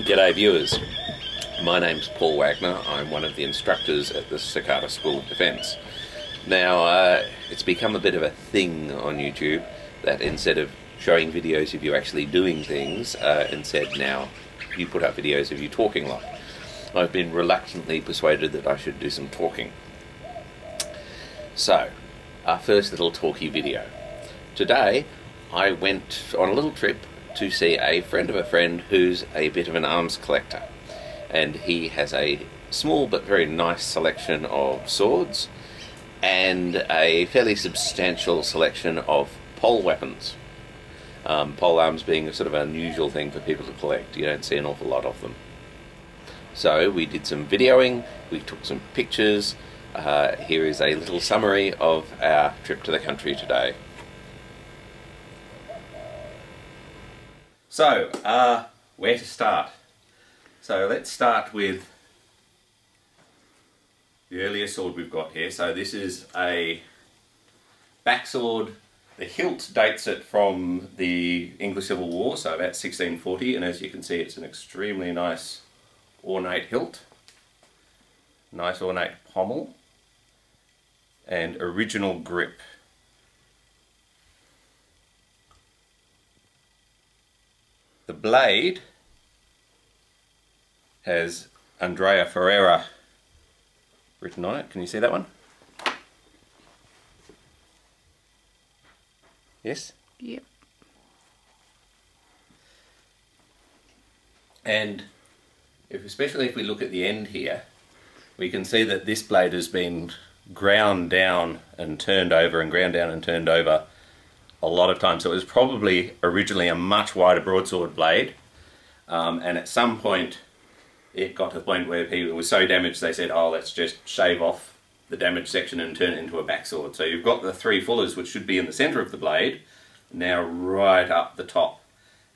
G'day viewers, my name's Paul Wagner. I'm one of the instructors at the Cicada School of Defence. Now it's become a bit of a thing on YouTube that instead of showing videos of you actually doing things, instead now you put up videos of you talking a lot. I've been reluctantly persuaded that I should do some talking. So, our first little talky video. Today I went on a little trip to see a friend of a friend who's a bit of an arms collector, and he has a small but very nice selection of swords and a fairly substantial selection of pole weapons. Pole arms being a sort of unusual thing for people to collect. You don't see an awful lot of them. So we did some videoing, we took some pictures. Here is a little summary of our trip to the country today. So, where to start? So let's start with the earliest sword we've got here. So this is a backsword. The hilt dates it from the English Civil War, so about 1640, and as you can see it's an extremely nice ornate hilt, nice ornate pommel, and original grip. The blade has Andrea Ferreira written on it. Can you see that one? Yes? Yep. And especially if we look at the end here, we can see that this blade has been ground down and turned over and ground down and turned over a lot of times. So it was probably originally a much wider broadsword blade, and at some point it got to the point where people were so damaged they said, oh, let's just shave off the damaged section and turn it into a backsword. So you've got the three fullers, which should be in the centre of the blade, now right up the top,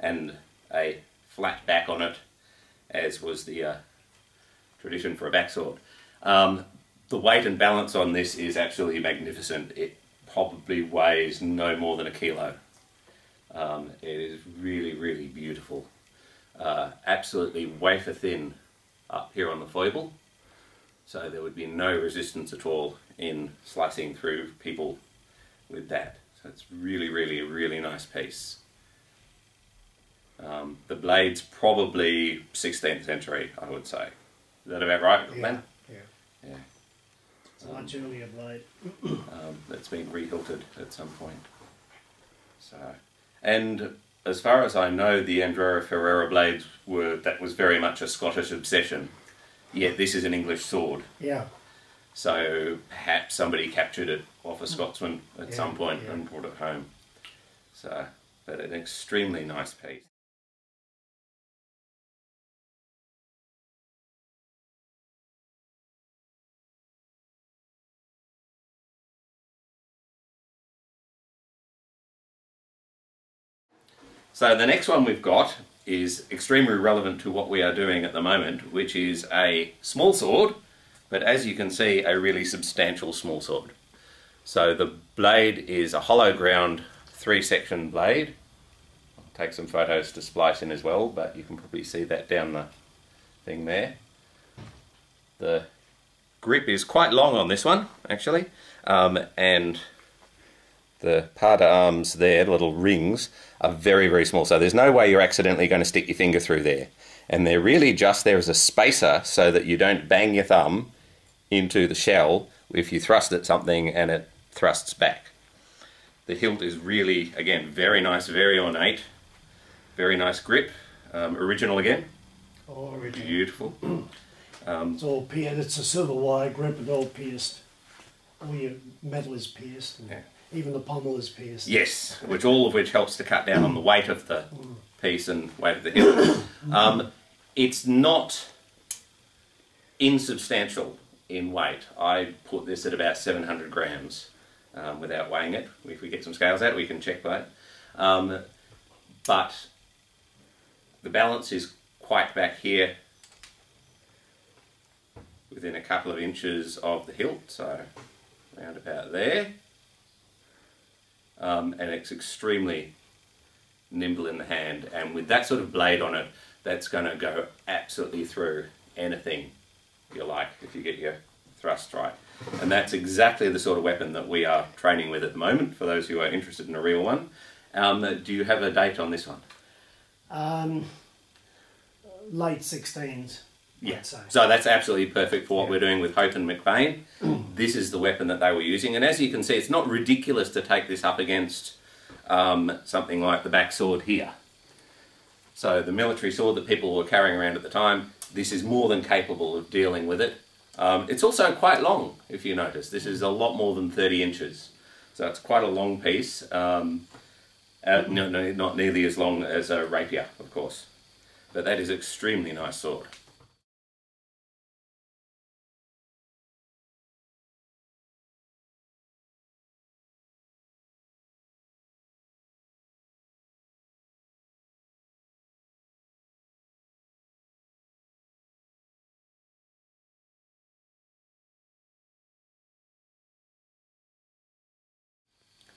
and a flat back on it, as was the tradition for a backsword. The weight and balance on this is absolutely magnificent. It probably weighs no more than a kilo. It is really, really beautiful. Absolutely wafer thin up here on the foible, so there would be no resistance at all in slicing through people with that. So it's really, really a really nice piece. The blade's probably 16th century, I would say. Is that about right, man? Yeah. It's a much earlier blade. That's been re-hilted at some point. So, and as far as I know, the Andrea Ferreira blades that was very much a Scottish obsession. Yet this is an English sword. Yeah. So perhaps somebody captured it off a Scotsman at some point and brought it home. So, but an extremely nice piece. So the next one we've got is extremely relevant to what we are doing at the moment, which is a small sword, but as you can see, a really substantial small sword. So the blade is a hollow ground 3-section blade. I'll take some photos to splice in as well, but you can probably see that down the thing there. The grip is quite long on this one, actually, and the part arms there, the little rings, are very, very small, so there's no way you're accidentally going to stick your finger through there. And they're really just there as a spacer so that you don't bang your thumb into the shell if you thrust at something and it thrusts back. The hilt is really, again, very nice, very ornate, very nice grip. Original again. All original. Beautiful. It's all pierced. It's a silver wire grip and all pierced. All your metal is pierced. And even the pommel is pierced. Yes, all of which helps to cut down on the weight of the piece and weight of the hilt. It's not insubstantial in weight. I put this at about 700 grams without weighing it. If we get some scales out, we can check that. But the balance is quite back here, within a couple of inches of the hilt, so around about there. And it's extremely nimble in the hand, and with that sort of blade on it, that's going to go absolutely through anything you like if you get your thrust right. And that's exactly the sort of weapon that we are training with at the moment, for those who are interested in a real one. Do you have a date on this one? Late 16s. Yeah, so that's absolutely perfect for what we're doing with Hope and McBain. This is the weapon that they were using, and as you can see, it's not ridiculous to take this up against something like the back sword here. So the military sword that people were carrying around at the time, this is more than capable of dealing with it. It's also quite long, if you notice. This is a lot more than 30 inches, so it's quite a long piece. Not nearly as long as a rapier, of course, but that is an extremely nice sword.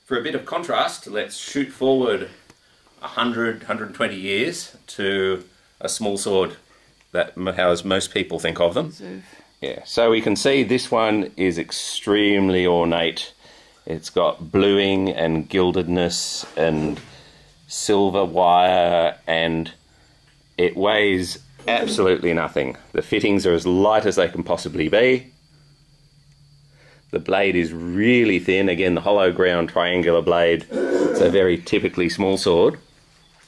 For a bit of contrast, let's shoot forward 100, 120 years to a small sword that how most people think of them. Yeah, so we can see this one is extremely ornate. It's got bluing and gildedness and silver wire, and it weighs absolutely nothing. The fittings are as light as they can possibly be. The blade is really thin, again the hollow ground triangular blade. It's a very typically small sword.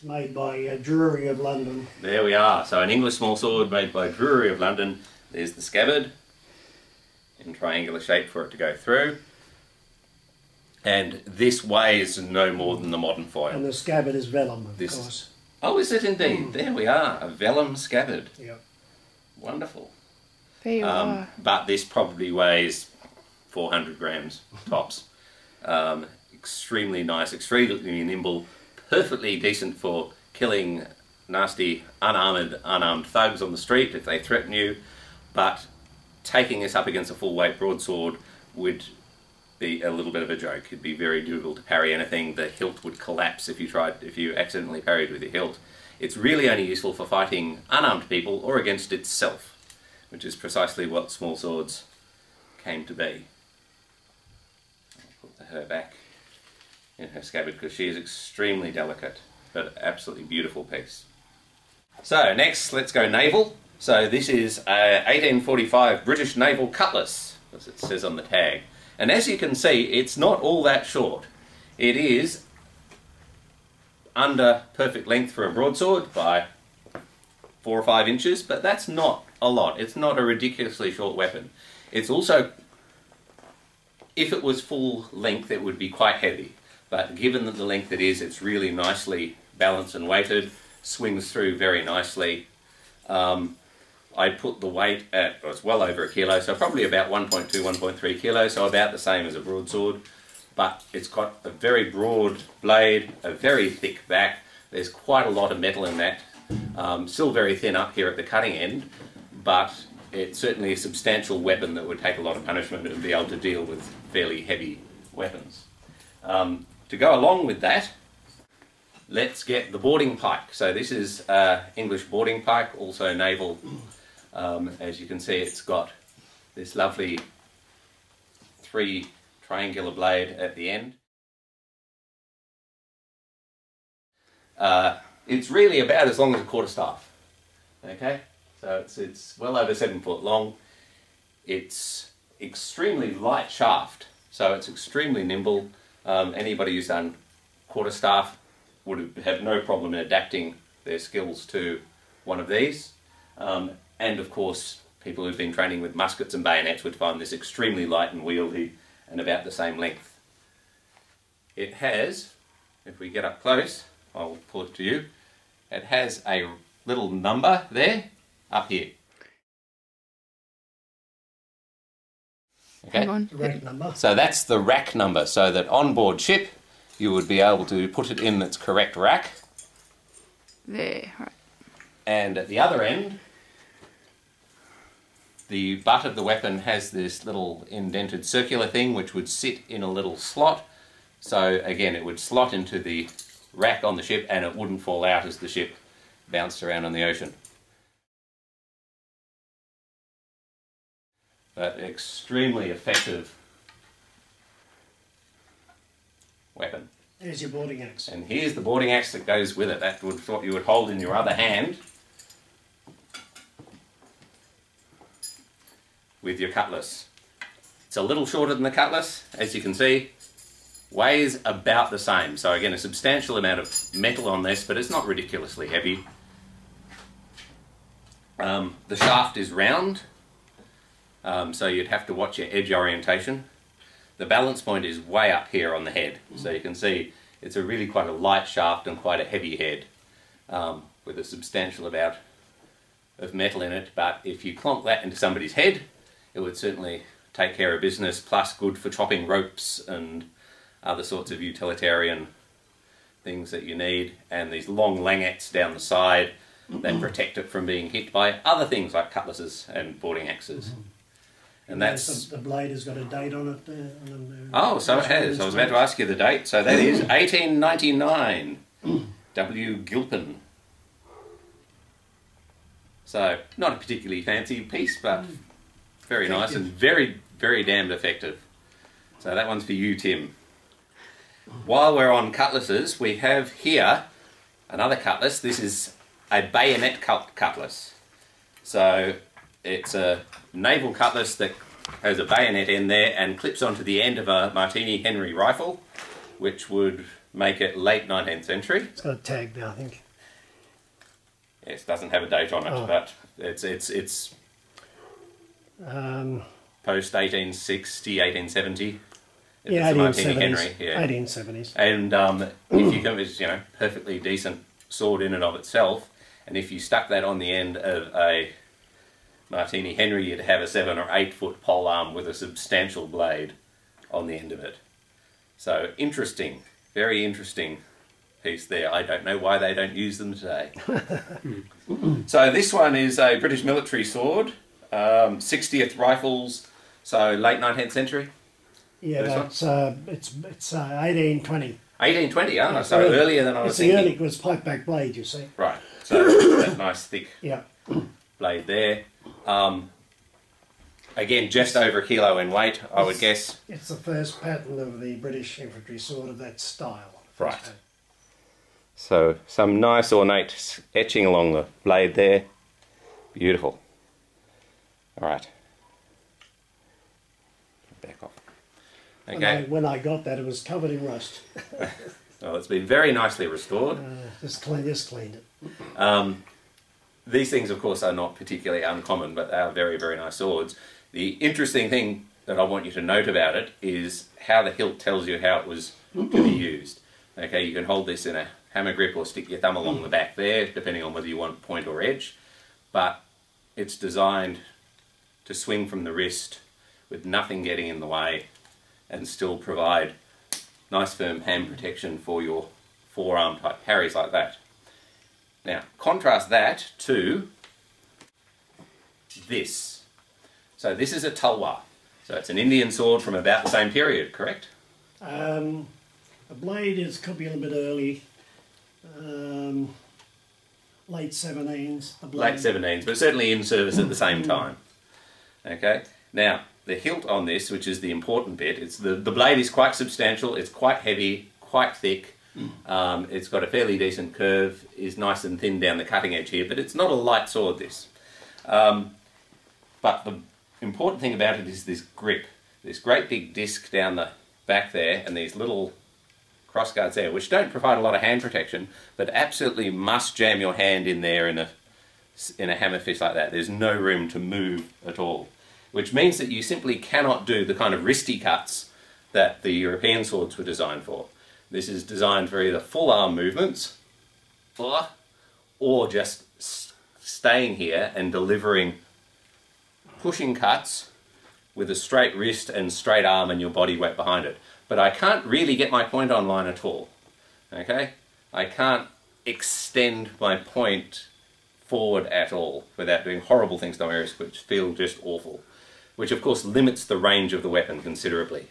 Made by Drury of London. There we are, so an English small sword made by Drury of London. There's the scabbard in triangular shape for it to go through. And this weighs no more than the modern foil. And the scabbard is vellum, of course. Oh, is it indeed? There we are, a vellum scabbard. Yep. Wonderful. There you are. But this probably weighs 400 grams tops. Extremely nice, extremely nimble, perfectly decent for killing nasty unarmed thugs on the street if they threaten you, but taking this up against a full weight broadsword would be a little bit of a joke. It'd be very difficult to parry anything. The hilt would collapse if you accidentally parried with your hilt. It's really only useful for fighting unarmed people or against itself, which is precisely what small swords came to be. I'll put her back in her scabbard because she is extremely delicate, but absolutely beautiful piece. So next, let's go naval. So this is a 1845 British naval cutlass, as it says on the tag. And as you can see, it's not all that short. It is under perfect length for a broadsword by 4 or 5 inches, but that's not a lot. It's not a ridiculously short weapon. It's also, if it was full length, it would be quite heavy. But given that the length it is, it's really nicely balanced and weighted, swings through very nicely. I put the weight at, it's well over 1 kilo, so probably about 1.2, 1.3 kilos, so about the same as a broadsword. But it's got a very broad blade, a very thick back. There's quite a lot of metal in that. Still very thin up here at the cutting end, but it's certainly a substantial weapon that would take a lot of punishment and be able to deal with fairly heavy weapons. To go along with that, let's get the boarding pike. So this is English boarding pike, also naval. As you can see, it's got this lovely 3 triangular blade at the end. It's really about as long as a quarterstaff. Okay, so it's well over 7 foot long. It's extremely light shaft, so it's extremely nimble. Anybody who's done quarterstaff would have no problem in adapting their skills to one of these. And of course, people who've been training with muskets and bayonets would find this extremely light and wieldy and about the same length. It has, if we get up close, I'll pull it to you, it has a little number there, up here. Okay. Hang on. The rack number. So that's the rack number, so that on board ship you would be able to put it in its correct rack. There, right. And at the other end, the butt of the weapon has this little indented circular thing which would sit in a little slot. So again, it would slot into the rack on the ship and it wouldn't fall out as the ship bounced around on the ocean. But extremely effective weapon. There's your boarding axe. And here's the boarding axe that goes with it. That would what you would hold in your other hand with your cutlass. It's a little shorter than the cutlass, as you can see. Weighs about the same. So again, a substantial amount of metal on this, but it's not ridiculously heavy. The shaft is round, so you'd have to watch your edge orientation. The balance point is way up here on the head, so you can see it's a really quite a light shaft and quite a heavy head with a substantial amount of metal in it. But if you clonk that into somebody's head, it would certainly take care of business, plus good for chopping ropes and other sorts of utilitarian things that you need. And these long langettes down the side that protect it from being hit by other things like cutlasses and boarding axes. And that's... The blade has got a date on it there. Oh, so it has. I was about to ask you the date. So that is 1899. W. Gilpin. So, not a particularly fancy piece, but very nice and very, very damned effective. So that one's for you, Tim. While we're on cutlasses, we have here another cutlass. This is a bayonet cutlass. So it's a naval cutlass that has a bayonet in there and clips onto the end of a Martini Henry rifle, which would make it late 19th century. It's got a tag there, I think. Yes, it doesn't have a date on it, but it's post 1860, 1870. Yeah, 1870s. Henry, yeah. 1870s. And if you come, it's, you know, perfectly decent sword in and of itself, and if you stuck that on the end of a Martini Henry, you'd have a 7 or 8 foot pole arm with a substantial blade on the end of it. So interesting, very interesting piece there. I don't know why they don't use them today. So this one is a British military sword, 60th Rifles, so late 19th century. Yeah, that's it's 1820. 1820, ah, so earlier than I was thinking. It's the early, it was pipe back blade, you see. Right, so that nice thick blade there. Again, just over a kilo in weight, I would guess. It's the first pattern of the British infantry sword of that style. Right. So some nice ornate etching along the blade there. Beautiful. All right. Back off. Okay. When I got that, it was covered in rust. Well, it's been very nicely restored. Just cleaned it. These things, of course, are not particularly uncommon, but they are very, very nice swords. The interesting thing that I want you to note about it is how the hilt tells you how it was to be used. Okay, you can hold this in a hammer grip or stick your thumb along the back there, depending on whether you want point or edge, but it's designed to swing from the wrist with nothing getting in the way and still provide nice firm hand protection for your forearm type parries like that. Now, contrast that to this. So this is a talwar. So it's an Indian sword from about the same period, correct? The blade could be a little bit early. Late 17s. The blade. Late 17s, but certainly in service at the same time. Okay. Now, the hilt on this, which is the important bit, it's the blade is quite substantial, it's quite heavy, quite thick. It's got a fairly decent curve, is nice and thin down the cutting edge here, but it's not a light sword, this. But the important thing about it is this grip. This great big disc down the back there, and these little crossguards there, which don't provide a lot of hand protection, but absolutely must jam your hand in there in a hammer fist like that. There's no room to move at all, which means that you simply cannot do the kind of wristy cuts that the European swords were designed for. This is designed for either full arm movements or just staying here and delivering pushing cuts with a straight wrist and straight arm and your body weight behind it. But I can't really get my point online at all. Okay? I can't extend my point forward at all without doing horrible things to my wrist which feel just awful. Which of course limits the range of the weapon considerably.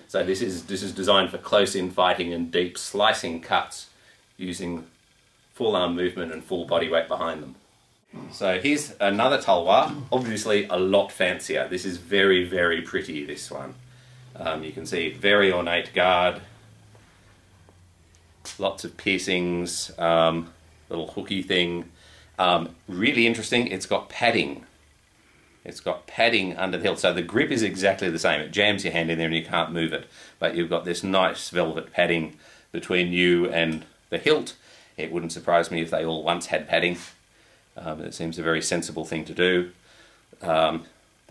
So this is designed for close-in fighting and deep slicing cuts using full arm movement and full body weight behind them. So here's another talwar, obviously a lot fancier. This is very, very pretty, this one. You can see very ornate guard, lots of piercings, little hooky thing. Really interesting, it's got padding. It's got padding under the hilt, so the grip is exactly the same. It jams your hand in there and you can't move it. But you've got this nice velvet padding between you and the hilt. It wouldn't surprise me if they all once had padding. It seems a very sensible thing to do. The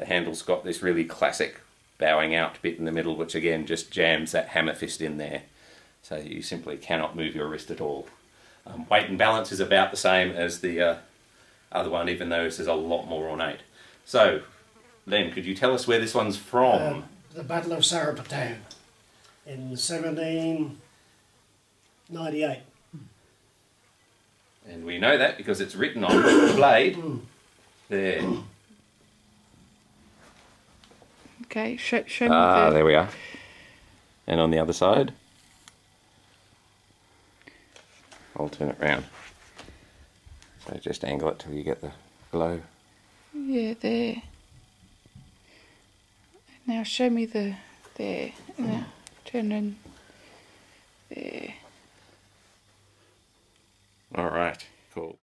handle's got this really classic bowing out bit in the middle, which again just jams that hammer fist in there. So you simply cannot move your wrist at all. Weight and balance is about the same as the other one, even though this is a lot more ornate. So, Len, could you tell us where this one's from? The Battle of Sarapatan in 1798. And we know that because it's written on the blade. There. Okay, show me the... There we are. And on the other side? I'll turn it round. So just angle it till you get the glow. Yeah, there. Now show me the... there. Now turn in... there. Alright, cool.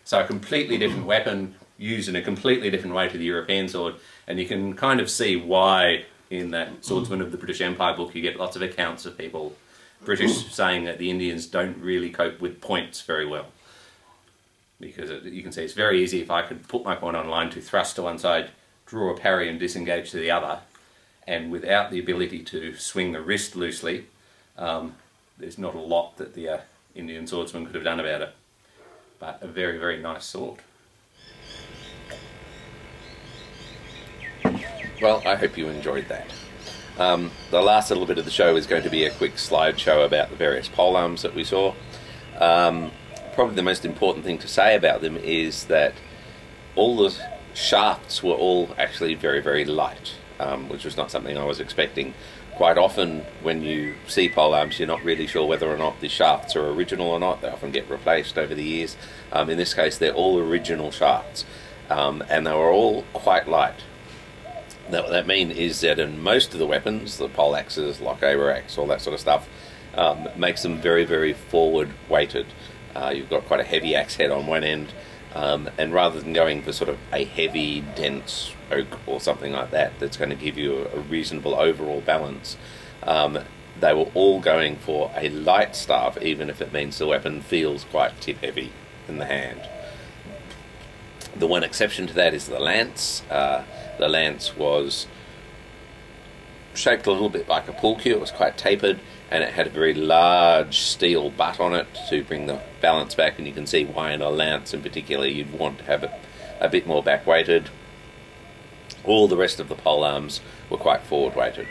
So a completely different weapon, used in a completely different way to the European sword, and you can kind of see why in that Swordsman of the British Empire book you get lots of accounts of people, British, saying that the Indians don't really cope with points very well. Because you can see it's very easy if I could put my point on line to thrust to one side, draw a parry and disengage to the other, and without the ability to swing the wrist loosely, there's not a lot that the Indian swordsman could have done about it. But a very, very nice sword. Well, I hope you enjoyed that. The last little bit of the show is going to be a quick slideshow about the various polearms that we saw. Probably the most important thing to say about them is that all the shafts were all actually very, very light, which was not something I was expecting. Quite often when you see polearms you're not really sure whether or not the shafts are original or not. They often get replaced over the years. In this case they're all original shafts, and they were all quite light. Now what that means is that in most of the weapons, the pole axes, lockaber axe, all that sort of stuff, makes them very, very forward weighted. You've got quite a heavy axe head on one end, and rather than going for sort of a heavy, dense oak or something like that that's going to give you a reasonable overall balance, they were all going for a light staff, even if it means the weapon feels quite tip heavy in the hand. The one exception to that is the lance. The lance was shaped a little bit like a pool cue. It was quite tapered, and it had a very large steel butt on it to bring the balance back, and you can see why in a lance in particular you'd want to have it a bit more back weighted. All the rest of the polearms were quite forward weighted.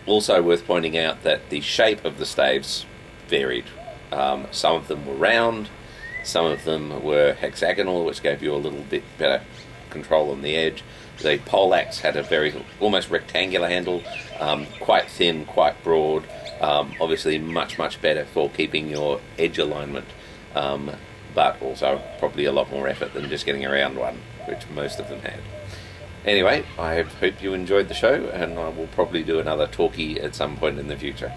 Also worth pointing out that the shape of the staves varied. Some of them were round, some of them were hexagonal, which gave you a little bit better control on the edge. The pole axe had a very almost rectangular handle, quite thin, quite broad, obviously much better for keeping your edge alignment, but also probably a lot more effort than just getting around one, which most of them had. Anyway, I hope you enjoyed the show, and I will probably do another talkie at some point in the future.